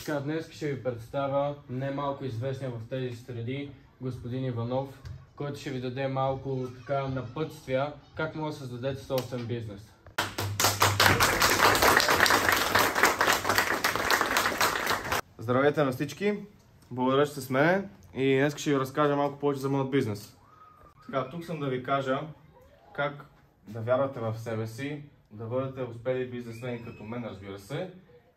Така, днес ще ви представя не малко известния в тези среди господин Иванов, който ще ви даде малко така напътствия как може да създадете собствен бизнес. Здравейте на всички! Благодаря, че сте с мен и днес ще ви разкажа малко повече за моят бизнес. Така, тук съм да ви кажа как да вярвате в себе си, да бъдете успели бизнесмени като мен, разбира се.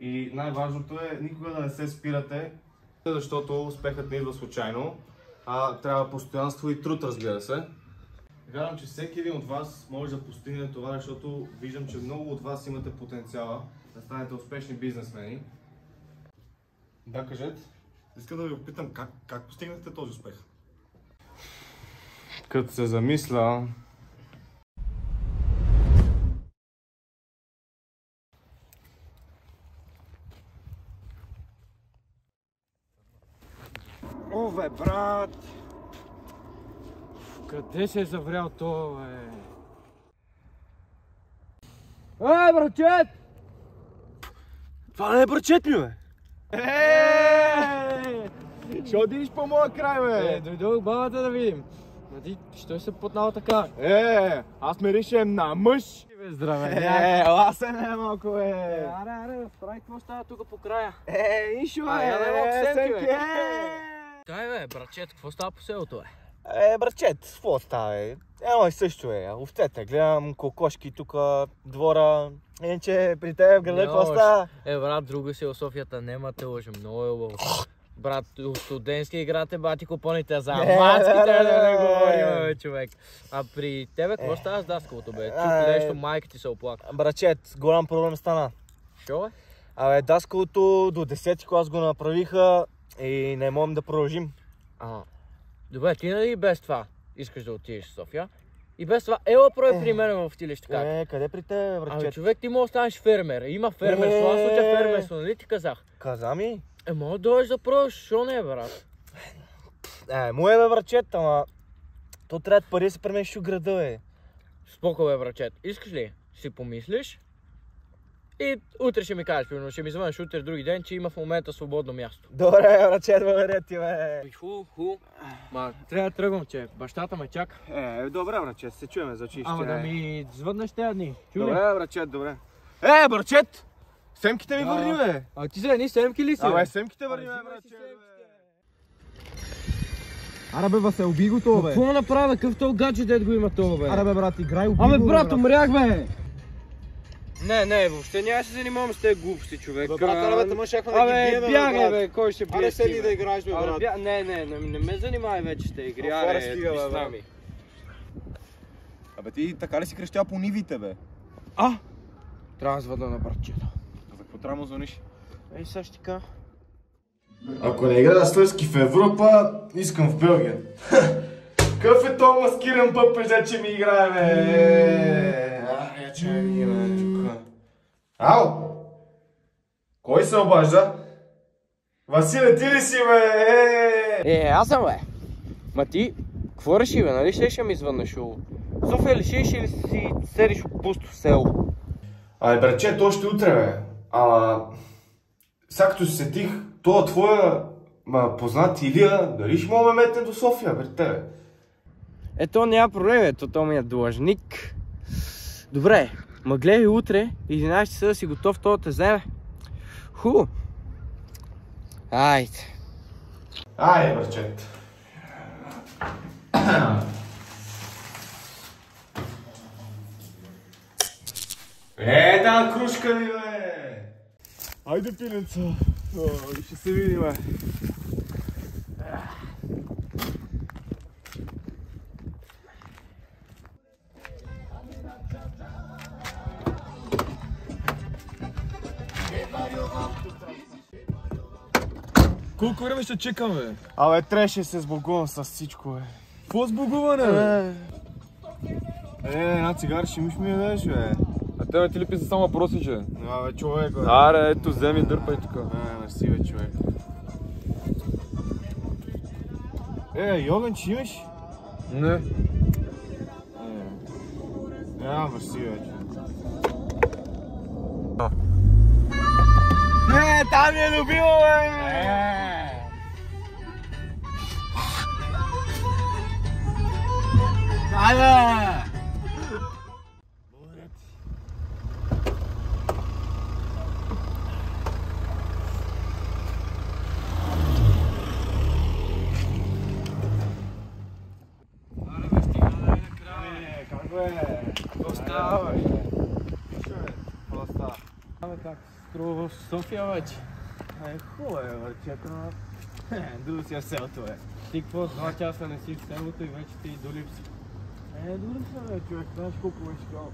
И най-важното е никога да не се спирате, защото успехът не идва случайно, а трябва постоянство и труд, разбира се. Вярвам, че всеки един от вас може да постигне това, защото виждам, че много от вас имате потенциала да станете успешни бизнесмени. Да, кажете. Искам да ви опитам как постигнахте този успех? Като се замисля... Ове, брат! Къде се е заврял то, бе? Ей, брачет! Това не е брачет ми, бе! Ще отидеш по моя край, бе! Дойдох бабата да видим. Ма ти, що се потнал така? Аз миришем на мъж! Здравей! Ела се не малко, бе! Аре, разправи какво става тук по края? Ишо, Сенки! Дай, бе, брачет, какво става по селото, бе? Брачет, какво става, бе? Едно и също е. Овцете, гледам кокошки тук, двора. Иначе при тебе в града какво става? Брат, друга си Софията, нема те лъжа, много е лъво. Брат, студентски играте бати купоните, за мацките да не говорим, бе, човек. А при тебе какво става с даскалото, бе? Чух нещо, майка ти се оплака. Брачет, голям проблем стана. Шо, бе? Абе, даскалото до 10-ти клас го направиха и не можем да продължим. Добре, ти нали без това искаш да отидеш в София? И без това, ела проби при мен в училище как? Къде при тебе, брачет? Ами човек, ти може да станеш фермер. Има фермерство, аз уча фермерство, нали ти казах? Каза ми? Мога да дойдеш да пробваш, шо не е, брат? Му е, бе, брачет, ама... То трябва да пари да се преместиш в града, бе. Споко, бе, брачет. Искаш ли? Си помислиш? И утре ще ми кажеш, примерно ще ми звънеш утре други ден, че има в момента свободно място. Добре, брачет, благодаря ти, бе. Ху. Ма, трябва да тръгвам, че бащата ме чака. Добре, брачет, се чуеме за училище. Ама да ми звъннеш тези дни. Чули? Добре, брачет, добре. брачет! Семките ми върни, бе! А ти за едни семки ли си? Абе, семките върни, бе, брачет, бе! Аре, бе, Васел, уби го това, бе! Какво направя? Какъв то гадже дед го има това, бе? Аре, бе, брат, играй, уби го, Абе, брат, брат. умрях, бе! Не, въобще няма да се занимавам с тези глупости, човек. Бе, брат, аре, бе, тъмън шахме да ги биеме, бе, бягай, брат. бе, кой ще бие? Аре, седи да играеш, бе, брат. Не ме занимай вече с тези игри, Аре, стига, бе, брат. Абе, ти така ли си крещя по нивите, бе? Трябва да звъдна на братчето. За какво трябва да му звъниш? Ей, също така. Ако не играя слъски в Европа, искам в Белгия. Какъв е то маскиран пъпежа, че ми играе, бе? Че ми играе. Ау! Кой се обажда? Василе, ти ли си, бе? Аз съм, бе. Ма ти, какво реши, бе? Нали ще ми звъннеш? София ли ще или си седиш в пусто село? Абе, брачет, още утре, бе. Сега като се сетих, това твоя познат Илия, дали ще мога ме метне до София, бе, тебе? Ето няма проблем, ето ми е длъжник. Добре, ма гледай утре, 11 часа да си готов, това те вземе. Айде. Айде, брачет. Една кружка ми, бе! Айде, пиленца! Ще се видим, бе. Колко време ще чекаме? Абе, трябваше да се сбогувам с всичко, бе. Какво сбогуване, бе? Една цигара ще ми дадеш, бе. А тебе ти ли писа само просиче? Абе, човек, бе. Аре, ето, вземи, дърпай тук. Мерси, бе, човек. Йоган, че имаш? Не. Mersi, velho. Там е любимо, бе! Айде! Струва в София вече. Хубаво е, върчето, но... Друго си е селото, бе. Ти какво, 2 часа не си в селото и вече ти до липси. Добре съм, бе, човек, знаеш колко беше кал.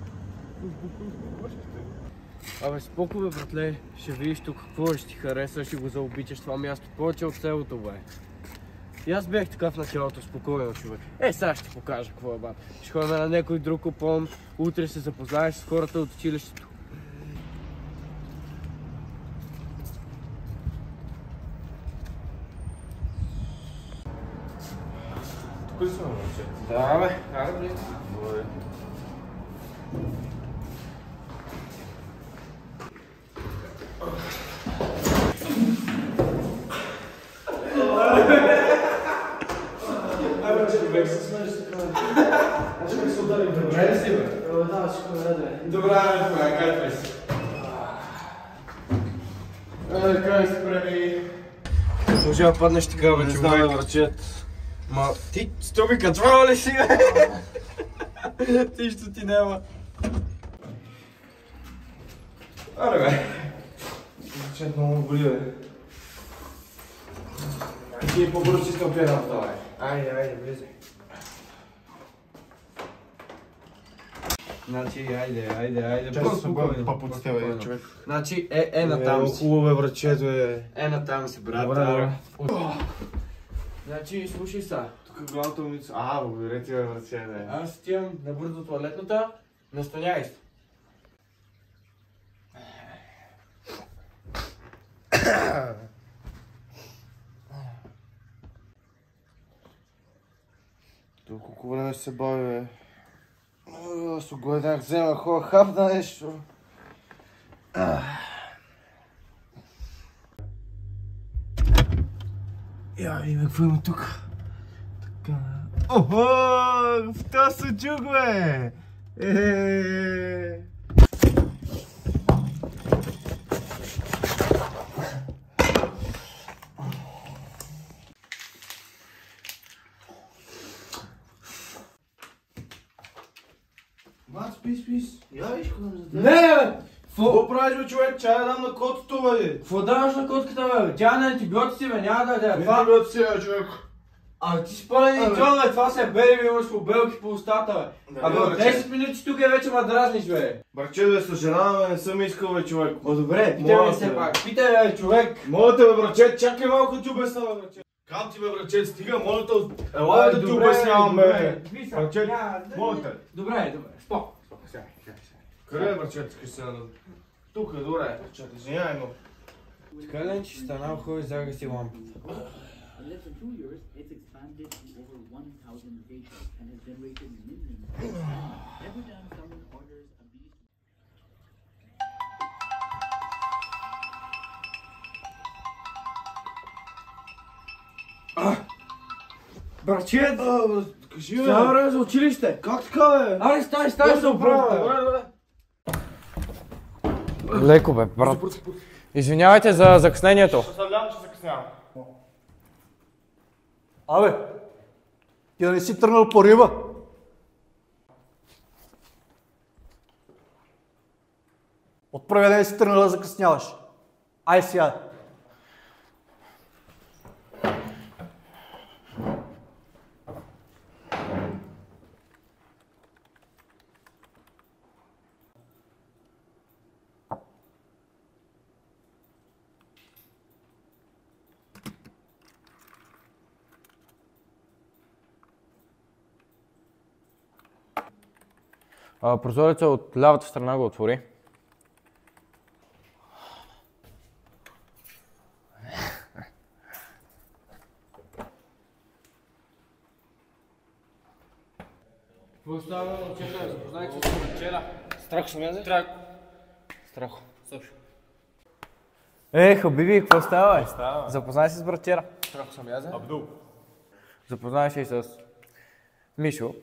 Абе, споко бе, братле, ще видиш тук какво ще ти хареса, ще го заобичаш това място повече от селото, бе. И аз бях така в началото, спокойно, човек. Сега ще ти покажа какво е, бат. Ще ходим на някой друг купон, утре се запознаеш с хората от училището. Тук ли съм, момче? Да, бе, хайде, блин. Добре. Добре, кай си. Кай си прави. Може да паднеш така, бе, Не знам, върчет. Ма, ти струби качвала ли си, бе? Ти що ти няма. Аре, бе. Върчет много боли, бе. Ти е по-бързо чисто опирам в това, бе. Айде, влизай. Значи, айде. Чакай се бъде папуците, бе, човек. Значи, натам си. Хубаво, бе, врачето, бе. Натам си, брат. Добре. Значи, слушай са. Тук главната умница. Благодаря ти, бе, враче, бе. Аз отивам набързо туалетната, настаняй се. Тук колко време ще се бави, бе. Аз огледах, взема хора, хапна нещо. Я видим какво има тук. Така. Охо! В този суджук, бе! Мат, спис. Я виж какво за теб. Не, бе! Какво правиш, бе, човек? Чай да дам на котото, бе! Какво даваш на котката, бе? Тя на антибиотици, бе, няма да яде. Това е било си, бе, човек. Ти си пълен идиот, бе, това се бери, бе, имаш побелки по устата, бе. Абе, от 10 минути тук вече ма дразниш, бе. Братче, бе, съжалявам, бе, не съм искал, бе, човек. Добре, питай ме се пак. Питай, бе, човек. Моля те, бе, братче, чакай малко да ти обясня, бе, братче. Кам ти, бе, братче, стига, моля те, ела да ти обяснявам, бе. Братче, моля те. Добре, спок. Къде е, братче, искаш се на... Тук е, добре, братче, извиняй, но... Така ли, че станал хой, загаси лампата. In less than 2 years, it's expanded to over 1,000 locations and has generated millions of sales. Every time someone orders a beef. Братчет! Кажи, бе! Става време за училище! Как така, бе? Аре, стай се оправя! Добре. Леко, бе, брат. Извинявайте за закъснението. Съжалявам, че закъснявам. Абе, ти да не си тръгнал по риба? От първия ден си тръгнал да закъсняваш. Ай сега. Прозореца от лявата страна го отвори. Какво става, момчета? Запознайте се с вчера. Страх съм язик? Страх. Слушай. Хабиби, какво става, бе? Запознай се с братчера. Строг съм аз, Абдул. Запознай се и с Мишо.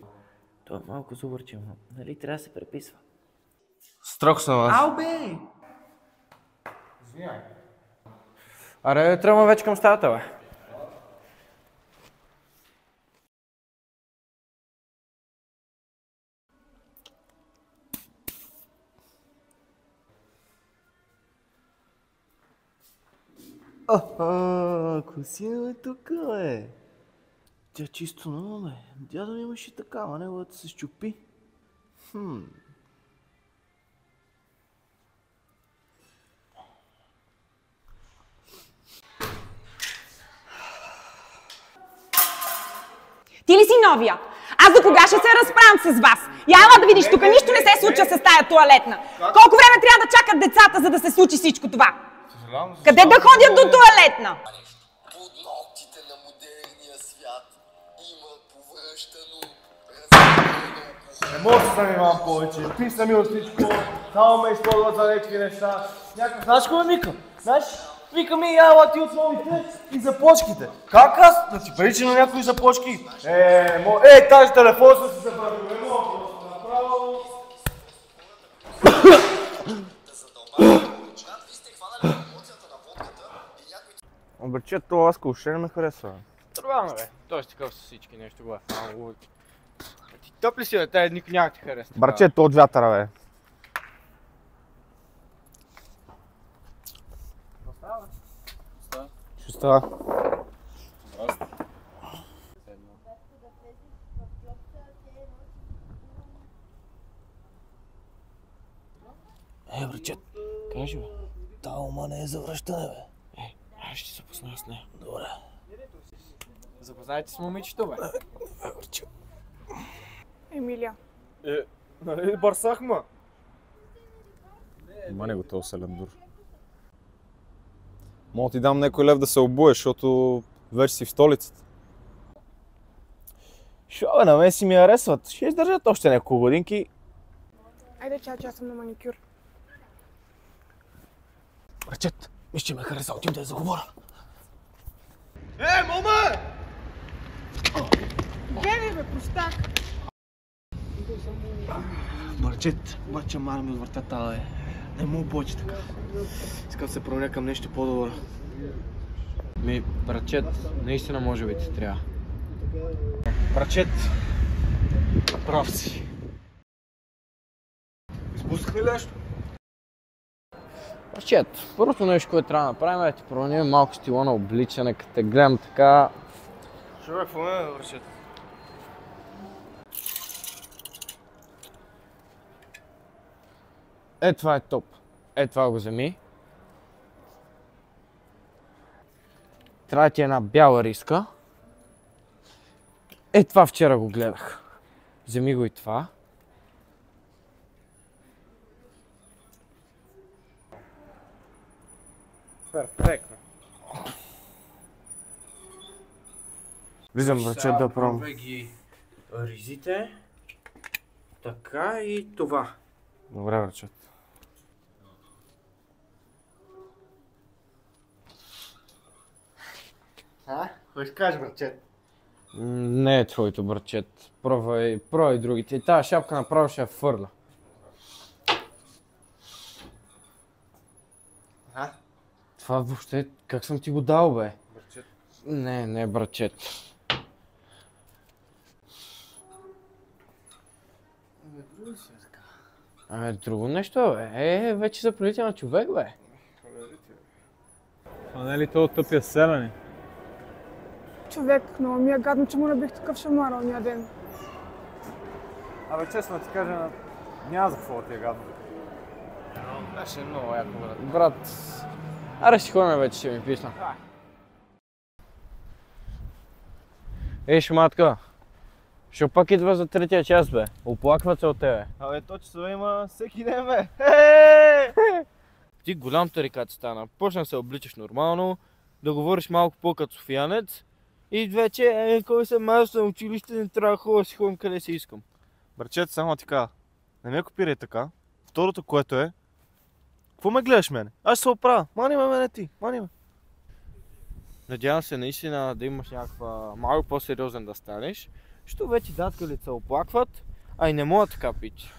Той е малко зубърче, но нали трябва да се преписва. Строг съм аз. Ау, бе! Аре, тръгвам вече към стаята, бе. Ако си е тук, бе. Тя чисто нова, бе. Дядо ми имаше такава, неговата се щупи. Ти ли си новия? Аз до кога ще се разправям с вас? Я ела да видиш, тук нищо не се случва с тая туалетна. Колко време трябва да чакат децата, за да се случи всичко това? Къде да ходят до туалетна? Под ногтите на модерния свят има повръщано Не мога да се занимавам повече. Писна ми от всичко, само ме използват за някакви неща. Знаеш какво ме вика? Знаеш? Вика ми, яла ти от новите и за почките. Как аз? Да ти прилича на някои за почки? Тази телефон са си забравил. Не мога просто направо. Обаче, това аз въобще не ме харесва. Нормално, бе. Той ще такъв с всички нещо го е. Ти топли си, бе, тая никой няма да ти хареса. Барче, то от вятъра, бе. Що става? Брачет, кажи, бе. Та ума не е за връщане, бе. Аз ще се запозная с нея. Добре. Запознайте с момичето, бе. Брачет. Емилия. Нали бърсах, ма? Мани го този селендур. Мога да ти дам някой лев да се обуеш, защото вече си в столицата. Шо, бе, на мен си ми харесват. Ще издържат още няколко годинки. Айде, че аз съм на маникюр. Брачет, мисля, че ме хареса, отим да я заговоря. Гледай, бе, простак. Брачет, бача мара ми от вратата, бе. Не мога повече така. Искам да се променя към нещо по-добро. Брачет, наистина може би ти трябва. Брачет, прав си. Изпускахме ли нещо? Брачет, първото нещо, което трябва да направим е да ти променим малко стила на обличане, като те гледам така. Човек, в момента, брачет. Това е топ. Това го вземи. Трябва ти една бяла риска. Това вчера го гледах. Вземи го и това. Перфектно. Влизам, брачет, да пробвам. Ги ризите. Така и това. Добре, брачет. Кой ще кажеш, брачет? Не е твоето, брачет. Пробвай другите. И тази шапка направо ще я фърля. Това въобще, как съм ти го дал, бе? Брачет. Не, брачет. Друго нещо, бе. Вече за прилича на човек, бе. А не ли то тъпия селяни? Човек, много ми е гадно, че му набих такъв шамар ония ден. Абе, честно да ти кажа, няма за какво да ти е гадно. Беше много яко, брат. Брат, аре ще ходим вече, ще ми писна. Шматка, що пак идва за третия час, бе? Оплакват се от тебе. Абе, то часове има всеки ден, бе. Ти голям тарикат стана. Почна се обличаш нормално, да говориш малко по-като софиянец и вече, кой съм аз на училище, не трябва да ходя си ходим къде си искам. Брачет, само така. Не ме копирай така. Второто, което е, Какво ме гледаш мене? Аз ще се оправя. Мани ме мене ти. Мани ме. Надявам се наистина да имаш някаква малко по-сериозен да станеш, защото вече даскалите се оплакват, а и не мога така пич.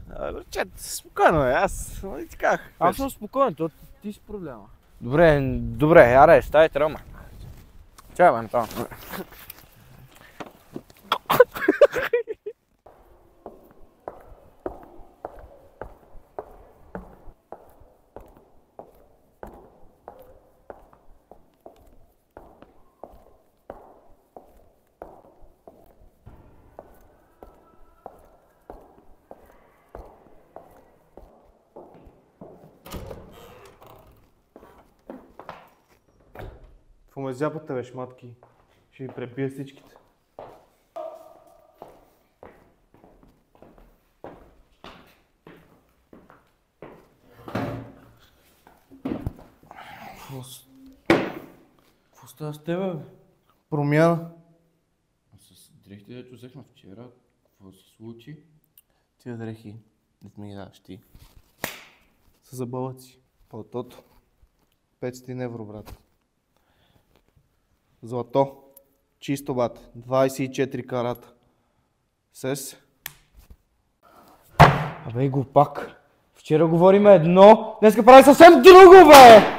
Брачет, спокойно е, аз ти казах. Аз съм спокоен, то ти си проблема. Добре, аре, ставай тръма. Чай, бе, там. Какво ме зяпате, бе, шматки? Ще ви пребия всичките. Какво става с тебе, бе? Промяна. С дрехите, дето взехме вчера, какво се случи? Тия дрехи, не ми ги даваш ти. Са за балъци. Пълтото. 500 евро, брат. Злато. Чисто, бат. 24 карата. Сес. Абе, глупак. Вчера говорим едно, днеска прави съвсем друго, бе!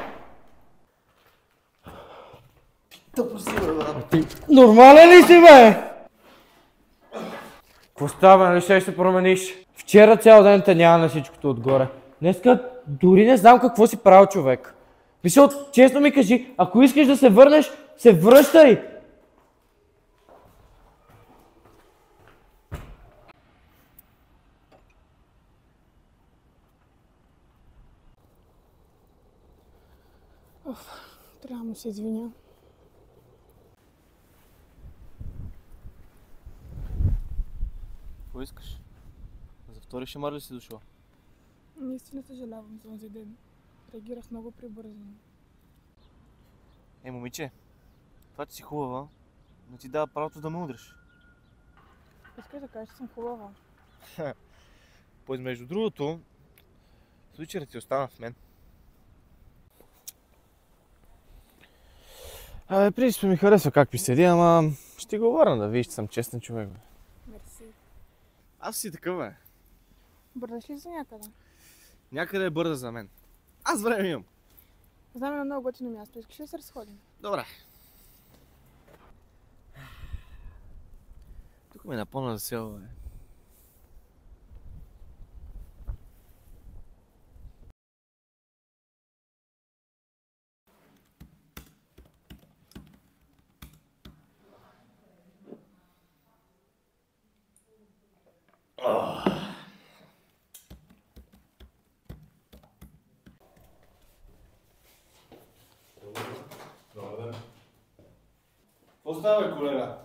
Ти нормален ли си, бе? Какво става, нали ще се промениш? Вчера цял ден те няма на всичкото отгоре. Днеска дори не знам какво си правил, човек. Мисля, честно ми кажи, ако искаш да се върнеш, се връщай! Трябва да му се извиня. Какво искаш? За втори шамар ли си дошла? Наистина съжалявам за онзи ден. Реагирах много прибързано. Момиче, това че си хубава, но ти дава правото да ме удреш. Искаш да кажеш, че съм хубава. Между другото, случаят ти остана в мен. Абе, принципно ми харесва как ми седи, ама ще го върна да видиш, че съм честен човек, бе. Мерси. Аз си такъв, бе. Бързаш ли за някъде? Някъде е бърза за мен. Аз време имам. Знам на много готино място. Искаш ли да се разходим? Добре. Тук ме напълна за село, бе. Какво става, бе, колега?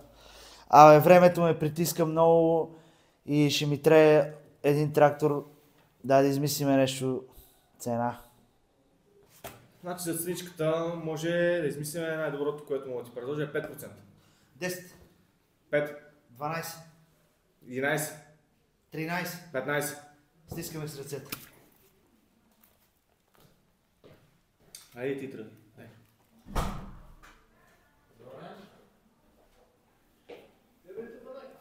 Абе, времето ме притиска много и ще ми трябва един трактор. Да измислиме нещо цена. Значи за ценичката може да измислим най-доброто, което мога да ти предложа е 5%. 10, 5, 12, 11, 13. 15. Стискаме с ръцете. Айде ти тръгни.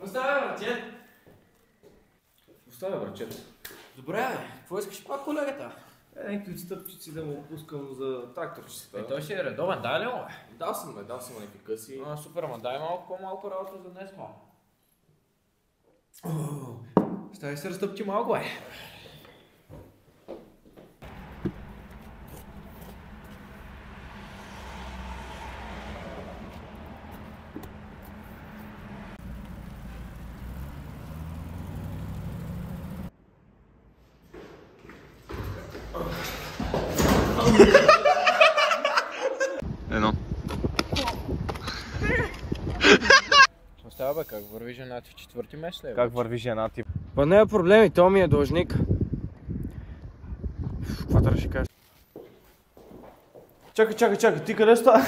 Оставя, братчет! Оставя, братчет. Добре, бе, какво искаш пак, колегата? Някакви стъпчици да му пускам за тракторчета. Той ще е редовен, дай ли му, бе? Дал съм някакви къси. Супер, ма дай малко по-малко работа за днес, ма. Ставай се разтъпчи малко, бе. Едно. Остава, бе, как върви жена ти в четвърти месец, ли? Как върви жена ти? Па не е проблем, и то ми е длъжник. Какво ще кажеш? Чакай, ти къде ста?